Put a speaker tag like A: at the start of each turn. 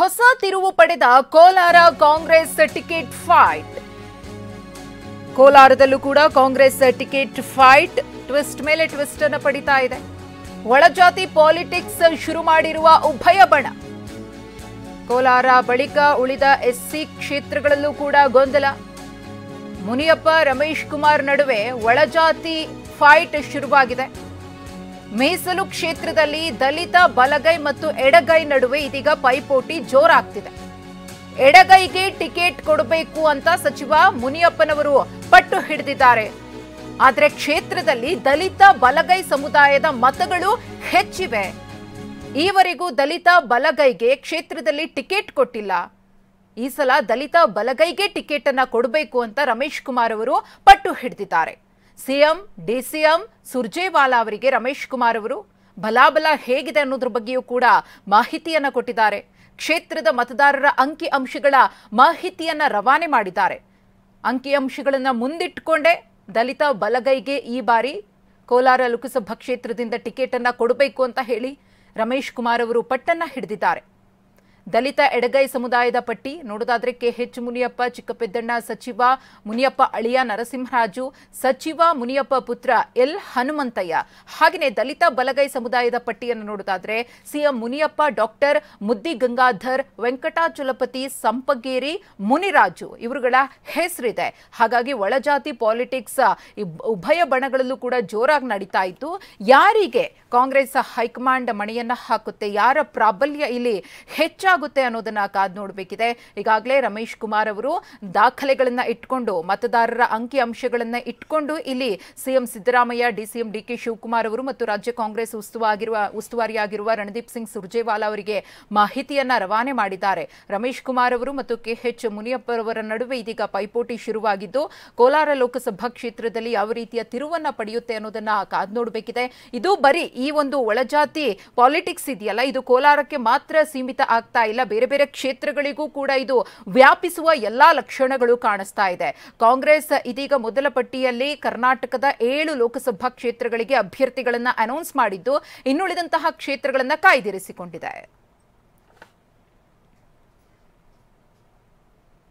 A: ಹೊಸ ತಿರುವು ಪಡೆದ ಕೋಲಾರ ಕಾಂಗ್ರೆಸ್ ಟಿಕೆಟ್ ಫೈಟ್. ಕೋಲಾರದಲ್ಲೂ ಕೂಡ ಕಾಂಗ್ರೆಸ್ ಟಿಕೆಟ್ ಫೈಟ್ ಟ್ವಿಸ್ಟ್ ಮೇಲೆ ಟ್ವಿಸ್ಟ್ ಅನ್ನು ಪಡಿತಾ ಇದೆ. ಒಳಜಾತಿ ಪಾಲಿಟಿಕ್ಸ್ ಶುರು ಮಾಡಿರುವ ಉಭಯ ಬಣ. ಕೋಲಾರ ಬಳಿಕ ಉಳಿದ ಎಸ್ಸಿ ಕ್ಷೇತ್ರಗಳಲ್ಲೂ ಕೂಡ ಗೊಂದಲ. ಮುನಿಯಪ್ಪ ರಮೇಶ್ ಕುಮಾರ್ ನಡುವೆ ಒಳಜಾತಿ ಫೈಟ್ ಶುರುವಾಗಿದೆ. ಮೀಸಲು ಕ್ಷೇತ್ರದಲ್ಲಿ ದಲಿತ ಬಲಗೈ ಮತ್ತು ಎಡಗೈ ನಡುವೆ ಇದೀಗ ಪೈಪೋಟಿ ಜೋರಾಗ್ತಿದೆ. ಎಡಗೈಗೆ ಟಿಕೆಟ್ ಕೊಡಬೇಕು ಅಂತ ಸಚಿವ ಮುನಿಯಪ್ಪನವರು ಪಟ್ಟು ಹಿಡಿದಿದ್ದಾರೆ. ಆದರೆ ಕ್ಷೇತ್ರದಲ್ಲಿ ದಲಿತ ಬಲಗೈ ಸಮುದಾಯದ ಮತಗಳು ಹೆಚ್ಚಿವೆ. ಈವರೆಗೂ ದಲಿತ ಬಲಗೈಗೆ ಕ್ಷೇತ್ರದಲ್ಲಿ ಟಿಕೆಟ್ ಕೊಟ್ಟಿಲ್ಲ. ಈ ಸಲ ದಲಿತ ಬಲಗೈಗೆ ಟಿಕೆಟ್ ಅನ್ನ ಕೊಡಬೇಕು ಅಂತ ರಮೇಶ್ ಕುಮಾರ್ ಅವರು ಪಟ್ಟು ಹಿಡಿದಿದ್ದಾರೆ. ಸಿಎಂ ಡಿಸಿಎಂ ಸುರ್ಜೇವಾಲಾ ಅವರಿಗೆ ರಮೇಶ್ ಕುಮಾರ್ ಅವರು ಬಲಾಬಲ ಹೇಗಿದೆ ಅನ್ನೋದ್ರ ಬಗ್ಗೆಯೂ ಕೂಡ ಮಾಹಿತಿಯನ್ನ ಕೊಟ್ಟಿದ್ದಾರೆ. ಕ್ಷೇತ್ರದ ಮತದಾರರ ಅಂಕಿ ಅಂಶಗಳ ಮಾಹಿತಿಯನ್ನ ರವಾನೆ ಮಾಡಿದ್ದಾರೆ. ಅಂಕಿ ಅಂಶಗಳನ್ನ ಮುಂದಿಟ್ಟುಕೊಂಡೇ ದಲಿತ ಬಲಗೈಗೆ ಈ ಬಾರಿ ಕೋಲಾರ ಲೋಕಸಭಾ ಕ್ಷೇತ್ರದಿಂದ ಟಿಕೆಟ್ ಅನ್ನ ಕೊಡಬೇಕು ಅಂತ ಹೇಳಿ ರಮೇಶ್ ಕುಮಾರ್ ಅವರು ಪಟ್ಟನ್ನ ಹಿಡಿದಿದ್ದಾರೆ. ದಲಿತ ಎಡಗೈ ಸಮುದಾಯದ ಪಟ್ಟಿ ನೋಡೋದಾದ್ರೆ ಕೆಎಚ್ ಮುನಿಯಪ್ಪ, ಚಿಕ್ಕಪೆದ್ದಣ್ಣ, ಸಚಿವ ಮುನಿಯಪ್ಪ ಅಳಿಯ ನರಸಿಂಹರಾಜು, ಸಚಿವ ಮುನಿಯಪ್ಪ ಪುತ್ರ ಎಲ್ ಹನುಮಂತಯ್ಯ. ಹಾಗೆಯೇ ದಲಿತ ಬಲಗೈ ಸಮುದಾಯದ ಪಟ್ಟಿಯನ್ನು ನೋಡೋದಾದ್ರೆ ಸಿಎಂ ಮುನಿಯಪ್ಪ, ಡಾಕ್ಟರ್ ಮುದ್ದಿಗಂಗಾಧರ್, ವೆಂಕಟಾಚಲಪತಿ, ಸಂಪಗೇರಿ, ಮುನಿರಾಜು ಇವರುಗಳ ಹೆಸರಿದೆ. ಹಾಗಾಗಿ ಒಳಜಾತಿ ಪಾಲಿಟಿಕ್ಸ್ ಉಭಯ ಬಣಗಳಲ್ಲೂ ಕೂಡ ಜೋರಾಗಿ ನಡೀತಾ ಇತ್ತು. ಯಾರಿಗೆ ಕಾಂಗ್ರೆಸ್ ಹೈಕಮಾಂಡ್ ಮಣೆಯನ್ನ ಹಾಕುತ್ತೆ, ಯಾರ ಪ್ರಾಬಲ್ಯ ಇಲ್ಲಿ ಹೆಚ್ಚಾಗುತ್ತೆ ಅನ್ನೋದನ್ನ ಕಾದು ನೋಡಬೇಕಿದೆ. ಈಗಾಗಲೇ ರಮೇಶ್ ಕುಮಾರ್ ಅವರು ದಾಖಲೆಗಳನ್ನ ಇಟ್ಕೊಂಡು, ಮತದಾರರ ಅಂಕಿ ಅಂಶಗಳನ್ನ ಇಟ್ಕೊಂಡು ಇಲ್ಲಿ ಸಿಎಂ ಸಿದ್ದರಾಮಯ್ಯ, ಡಿಸಿಎಂ ಡಿಕೆ ಶಿವಕುಮಾರ್ ಅವರು ಮತ್ತು ರಾಜ್ಯ ಕಾಂಗ್ರೆಸ್ ಉಸ್ತುವಾರಿಯಾಗಿರುವ ರಣದೀಪ್ ಸಿಂಗ್ ಸುರ್ಜೇವಾಲಾ ಅವರಿಗೆ ಮಾಹಿತಿಯನ್ನ ರವಾನೆ ಮಾಡಿದ್ದಾರೆ. ರಮೇಶ್ ಕುಮಾರ್ ಅವರು ಮತ್ತು ಕೆಎಚ್ ಮುನಿಯಪ್ಪ ಅವರ ನಡುವೆ ಇದೀಗ ಪೈಪೋಟಿ ಶುರುವಾಗಿದ್ದು, ಕೋಲಾರ ಲೋಕಸಭಾ ಕ್ಷೇತ್ರದಲ್ಲಿ ಯಾವ ರೀತಿಯ ತಿರುವನ್ನ ಪಡೆಯುತ್ತೆ ಅನ್ನೋದನ್ನ ಕಾದು ನೋಡಬೇಕಿದೆ. ಇದು ಬರೀ ಈ ಒಂದು ಒಳಜಾತಿ ಪಾಲಿಟಿಕ್ಸ್ ಇದೆಯಲ್ಲ, ಇದು ಕೋಲಾರಕ್ಕೆ ಮಾತ್ರ ಸೀಮಿತ ಆಗ್ತಾ ಇಲ್ಲ. ಬೇರೆ ಬೇರೆ ಕ್ಷೇತ್ರಗಳಿಗೂ ಕೂಡ ಇದು ವ್ಯಾಪಿಸುವ ಎಲ್ಲಾ ಲಕ್ಷಣಗಳು ಕಾಣಿಸ್ತಾ ಇದೆ. ಕಾಂಗ್ರೆಸ್ ಇದೀಗ ಮೊದಲ ಪಟ್ಟಿಯಲ್ಲಿ ಕರ್ನಾಟಕದ 7 ಲೋಕಸಭಾ ಕ್ಷೇತ್ರಗಳಿಗೆ ಅಭ್ಯರ್ಥಿಗಳನ್ನ ಅನೌನ್ಸ್ ಮಾಡಿದ್ದು, ಇನ್ನುಳಿದಂತಹ ಕ್ಷೇತ್ರಗಳನ್ನ ಕಾಯ್ದಿರಿಸಿಕೊಂಡಿದೆ.